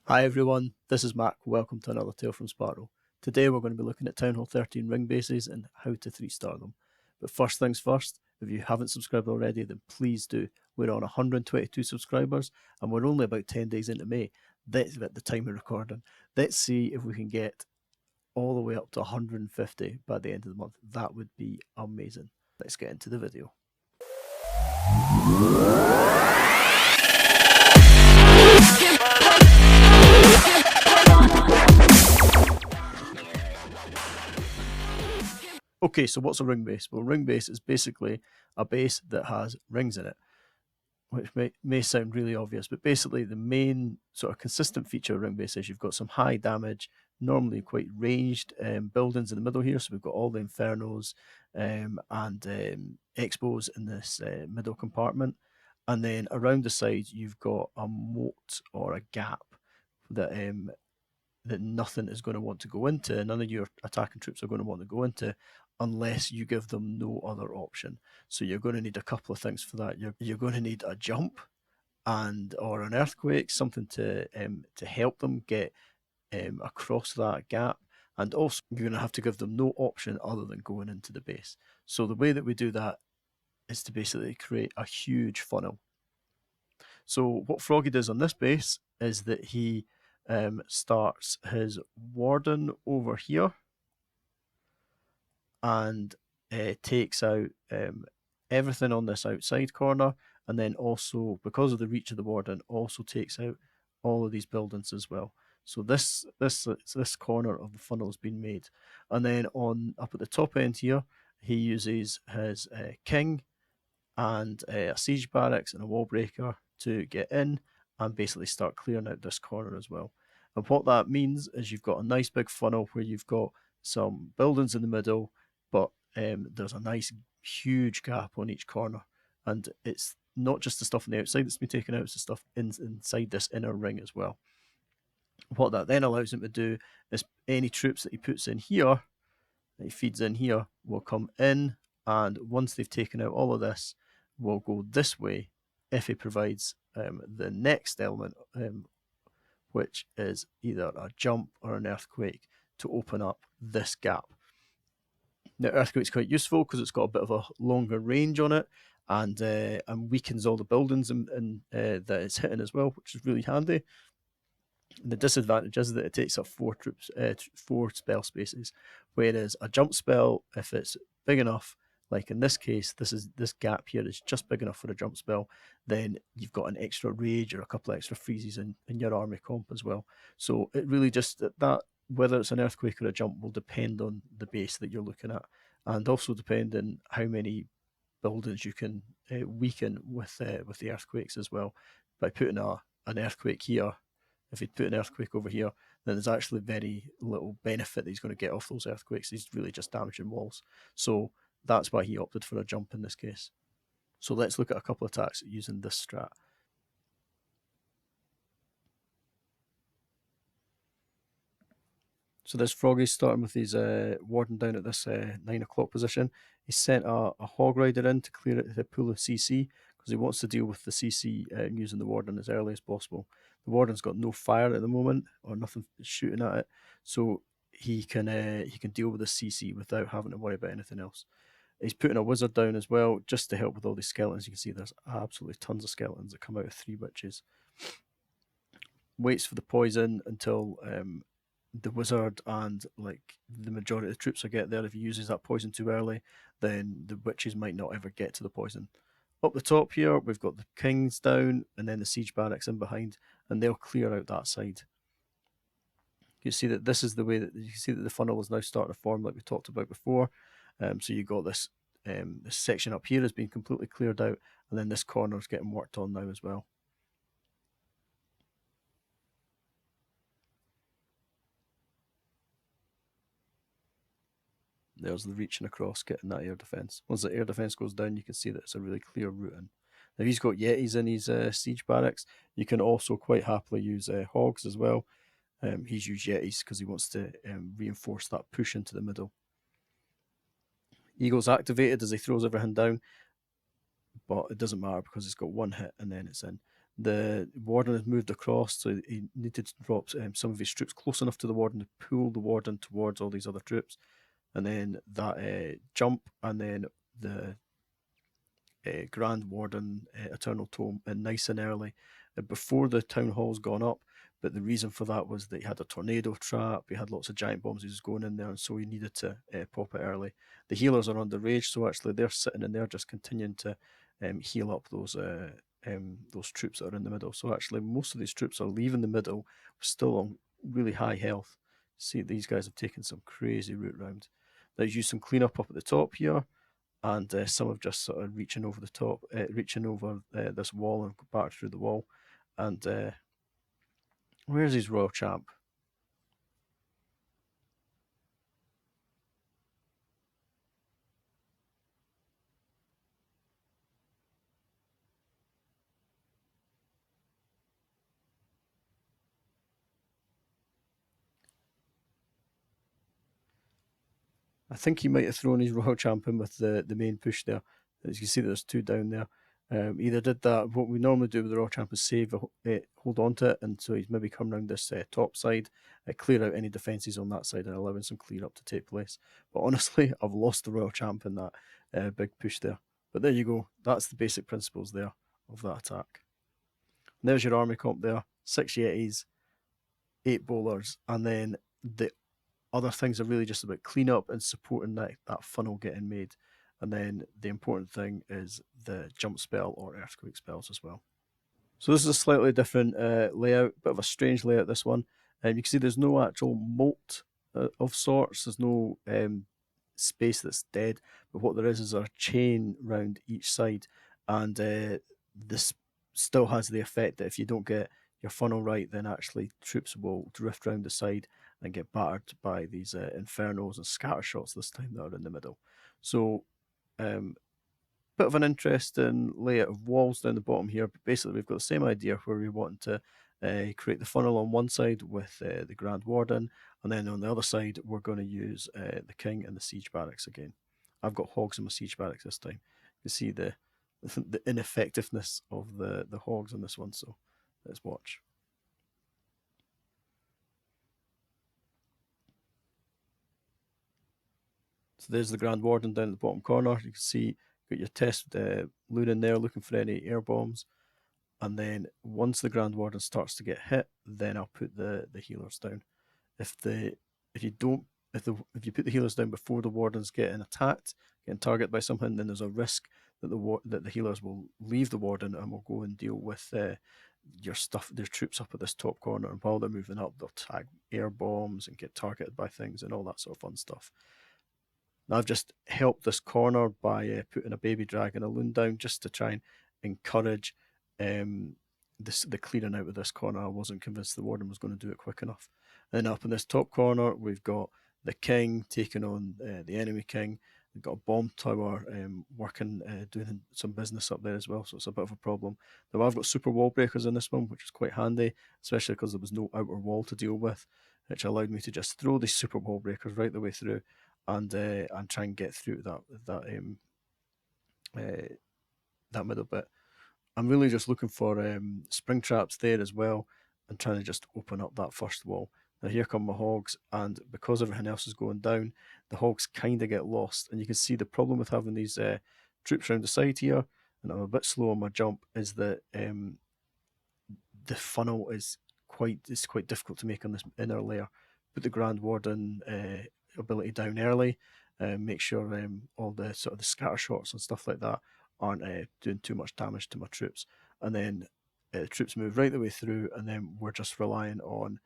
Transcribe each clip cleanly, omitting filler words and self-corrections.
Hi everyone, this is Mac. Welcome to another Tale from Sparrow. Today we're going to be looking at Town Hall 13 ring bases and how to 3-star them. But first things first, if you haven't subscribed already, then please do. We're on 122 subscribers and we're only about 10 days into May. That's at the time of recording. Let's see if we can get all the way up to 150 by the end of the month. That would be amazing. Let's get into the video. Okay, so what's a ring base? Well, a ring base is basically a base that has rings in it, which may sound really obvious, but basically the main sort of consistent feature of ring base is you've got some high damage, normally quite ranged buildings in the middle here. So we've got all the Infernos and Expos in this middle compartment. And then around the sides, you've got a moat or a gap that that nothing is going to want to go into. None of your attacking troops are going to want to go into unless you give them no other option. So you're going to need a couple of things for that. You're going to need a jump and or an earthquake, something to help them get across that gap. And also, you're going to have to give them no option other than going into the base. So the way that we do that is to basically create a huge funnel. So what Froggy does on this base is that he starts his warden over here and takes out everything on this outside corner, and then also, because of the reach of the warden, also takes out all of these buildings as well. So this corner of the funnel has been made, and then on up at the top end here, he uses his king and a siege barracks and a wall breaker to get in and basically start clearing out this corner as well. And what that means is you've got a nice big funnel where you've got some buildings in the middle, but there's a nice huge gap on each corner. And it's not just the stuff on the outside that's been taken out, it's the stuff inside this inner ring as well. What that then allows him to do is any troops that he puts in here, that he feeds in here, will come in, and once they've taken out all of this, will go this way if he provides the next element, which is either a jump or an earthquake to open up this gap. Now, earthquake's quite useful because it's got a bit of a longer range on it, and weakens all the buildings that it's hitting as well, which is really handy. The disadvantage is that it takes up 4 spell spaces, whereas a jump spell, if it's big enough, like in this case, this gap here is just big enough for a jump spell, then you've got an extra rage or a couple of extra freezes in your army comp as well. So it really just that whether it's an earthquake or a jump will depend on the base that you're looking at, and also depend on how many buildings you can weaken with the earthquakes as well. By putting an earthquake here, if he'd put an earthquake over here, then there's actually very little benefit that he's going to get off those earthquakes. He's really just damaging walls. So that's why he opted for a jump in this case. So let's look at a couple of attacks using this strat. So this Froggy starting with his warden down at this 9 o'clock position. He sent a hog rider in to clear it, to pull the CC, because he wants to deal with the CC using the warden as early as possible. The warden's got no fire at the moment, or nothing shooting at it, so he can deal with the CC without having to worry about anything else. He's putting a wizard down as well, just to help with all these skeletons. You can see there's absolutely tons of skeletons that come out of 3 witches. Waits for the poison until the wizard and like the majority of the troops will get there. If he uses that poison too early, then the witches might not ever get to the poison. Up the top here, we've got the kings down and then the siege barracks in behind, and they'll clear out that side. You see that this is the way that you see that the funnel is now starting to form, like we talked about before. So you got this this section up here has been completely cleared out, and then this corner is getting worked on now as well. There's the reaching across, getting that air defense. Once the air defense goes down, you can see that it's a really clear route in. Now he's got Yetis in his siege barracks. You can also quite happily use hogs as well. He's used Yetis because he wants to reinforce that push into the middle. Eagle's activated as he throws everything down, but it doesn't matter because it's got 1 hit and then it's in. The warden has moved across, so he needed to drop some of his troops close enough to the warden to pull the warden towards all these other troops. And then that jump, and then the Grand Warden Eternal Tome nice and early before the town hall's gone up. But the reason for that was that he had a tornado trap, he had lots of giant bombs he was going in there, and so he needed to pop it early. The healers are under rage, so actually they're sitting in there just continuing to heal up those troops that are in the middle. So actually most of these troops are leaving the middle still on really high health. See, these guys have taken some crazy route round. They've used some cleanup up at the top here, and some have just sort of reaching over the top, reaching over this wall and back through the wall. And where's his royal champ? I think he might have thrown his royal champ in with the main push there. As you can see, there's two down there. Either did that. What we normally do with the royal champ is save, hold on to it, and so he's maybe come around this top side, clear out any defences on that side, and allowing some clear up to take place. But honestly, I've lost the royal champ in that big push there. But there you go. That's the basic principles there of that attack. And there's your army comp there: 6 Yetis, 8 bowlers, and then the other things are really just about cleanup and supporting that funnel getting made. And then the important thing is the jump spell or earthquake spells as well. So this is a slightly different layout, bit of a strange layout, this one. You can see there's no actual moat of sorts. There's no space that's dead, but what there is a chain round each side, and this still has the effect that if you don't get your funnel right, then actually troops will drift round the side and get battered by these infernos and scatter shots this time that are in the middle. So um, bit of an interesting layout of walls down the bottom here, but basically we've got the same idea where we want to create the funnel on one side with the Grand Warden, and then on the other side we're going to use the King and the Siege Barracks again. I've got hogs in my Siege Barracks this time. You can see the the ineffectiveness of the hogs in this one, so let's watch. So there's the Grand Warden down at the bottom corner. You can see got your test loon in there looking for any air bombs. And then once the Grand Warden starts to get hit, then I'll put the healers down. If you don't if you put the healers down before the wardens getting attacked, getting targeted by something, then there's a risk that the healers will leave the warden and will go and deal with their troops up at this top corner. And while they're moving up, they'll tag air bombs and get targeted by things and all that sort of fun stuff. Now I've just helped this corner by putting a baby dragon, a loon down, just to try and encourage the clearing out of this corner. I wasn't convinced the warden was going to do it quick enough. And then up in this top corner, we've got the king taking on the enemy king. We've got a bomb tower working, doing some business up there as well, so it's a bit of a problem. Now I've got super wall breakers in this one, which is quite handy, especially because there was no outer wall to deal with, which allowed me to just throw these super wall breakers right the way through and try and get through that middle bit. I'm really just looking for spring traps there as well and trying to just open up that first wall. Now here come my hogs, and because everything else is going down, the hogs kind of get lost. And you can see the problem with having these troops around the side here, and I'm a bit slow on my jump, is that the funnel is quite difficult to make on this inner layer. Put the Grand Warden ability down early, make sure all the sort of the scatter shots and stuff like that aren't doing too much damage to my troops, and then the troops move right the way through, and then we're just relying on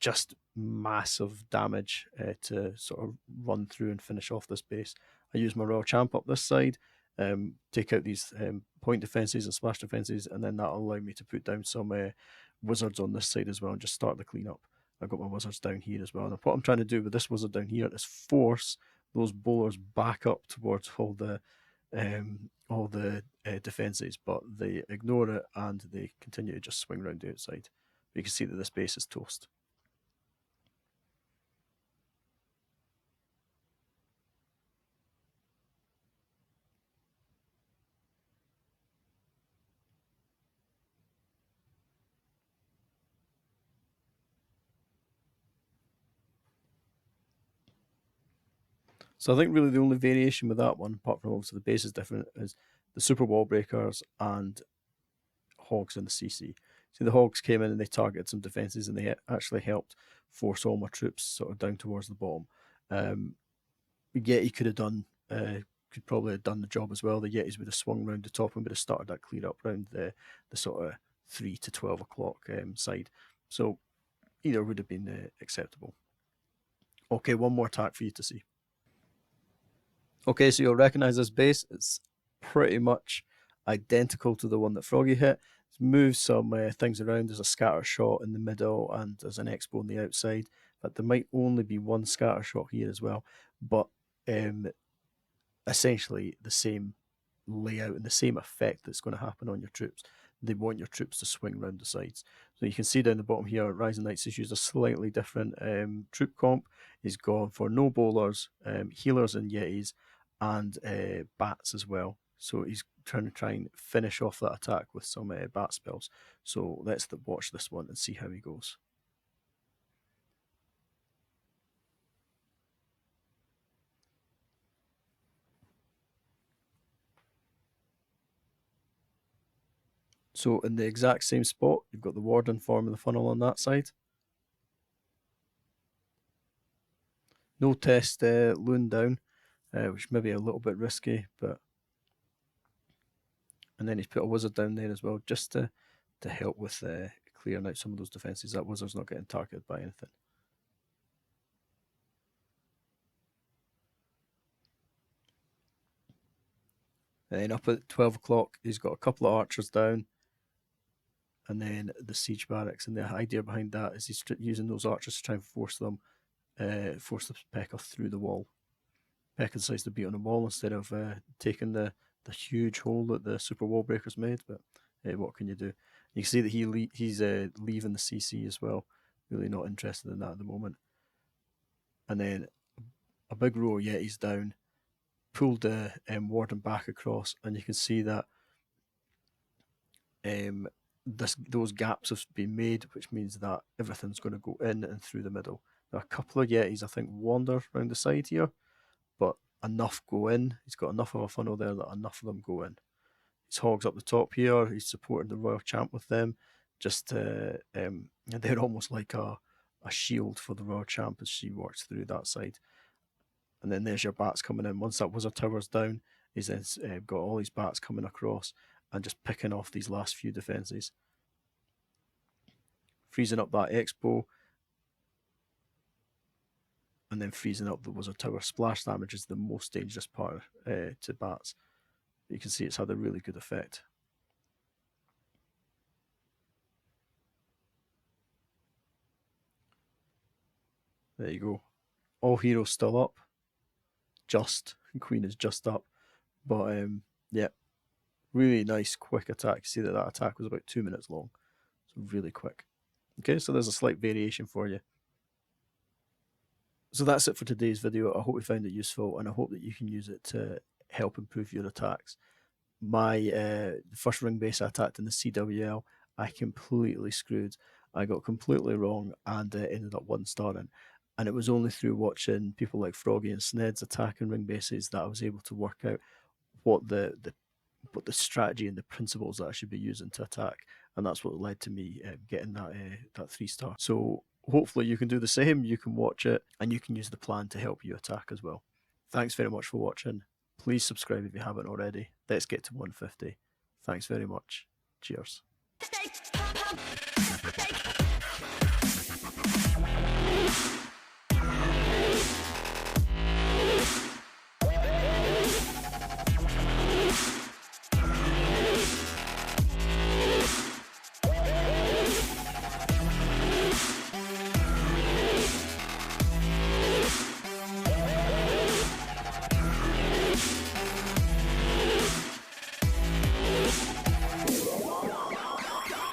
just massive damage to sort of run through and finish off this base. I use my Royal Champ up this side, take out these point defences and splash defences, and then that'll allow me to put down some wizards on this side as well and just start the cleanup. I've got my wizards down here as well. And what I'm trying to do with this wizard down here is force those bowlers back up towards all the defences, but they ignore it and they continue to just swing around the outside. But you can see that this base is toast. So I think really the only variation with that one, apart from obviously the base is different, is the super wall breakers and hogs in the CC. So the hogs came in and they targeted some defences and they actually helped force all my troops sort of down towards the bottom. Yeti could have done, could probably have done the job as well. The Yetis would have swung round the top and would have started that clear up round the sort of 3 to 12 o'clock side. So either would have been acceptable. Okay, one more attack for you to see. Okay, so you'll recognise this base. It's pretty much identical to the one that Froggy hit. It's moved some things around. There's a scatter shot in the middle and there's an expo on the outside. But there might only be one scatter shot here as well. But essentially the same layout and the same effect that's going to happen on your troops. They want your troops to swing around the sides. So you can see down the bottom here, Rising Knights has used a slightly different troop comp. He's gone for no bowlers, healers and yetis, and bats as well. So he's trying to try and finish off that attack with some bat spells. So let's watch this one and see how he goes. So in the exact same spot, you've got the warden forming the funnel on that side. No test loon down, which may be a little bit risky, but and then he's put a wizard down there as well, just to help with clearing out some of those defences. That wizard's not getting targeted by anything. And then up at 12 o'clock, he's got a couple of archers down, and then the siege barracks. And the idea behind that is he's using those archers to try and force them, force the P.E.K.K.A. through the wall. P.E.K.K.A. decides to beat on the wall instead of taking the huge hole that the super wall breakers made. But what can you do? You can see that he's leaving the CC as well. Really not interested in that at the moment. And then a big row of Yetis down, pulled the warden back across, and you can see that those gaps have been made, which means that everything's going to go in and through the middle. Now, a couple of Yetis, I think, wander around the side here, but enough go in. He's got enough of a funnel there that enough of them go in. His hogs up the top here. He's supporting the royal champ with them. Just they're almost like a shield for the royal champ as she works through that side. And then there's your bats coming in. Once that wizard tower's down, he's then got all these bats coming across and just picking off these last few defences. Freezing up that expo, and then freezing up the wizard tower. Splash damage is the most dangerous part to bats. You can see it's had a really good effect. There you go. All heroes still up. Just Queen is just up. But yeah, really nice quick attack. You see that attack was about 2 minutes long. So really quick. Okay, so there's a slight variation for you. So that's it for today's video. I hope you found it useful and I hope that you can use it to help improve your attacks. My first ring base I attacked in the CWL, I completely screwed. I got completely wrong and ended up 1-starring. And it was only through watching people like Froggy and Sned's attacking ring bases that I was able to work out what the strategy and the principles that I should be using to attack, and that's what led to me getting that 3-star. So hopefully you can do the same. You can watch it and you can use the plan to help you attack as well. Thanks very much for watching. Please subscribe if you haven't already. Let's get to 150. Thanks very much. Cheers.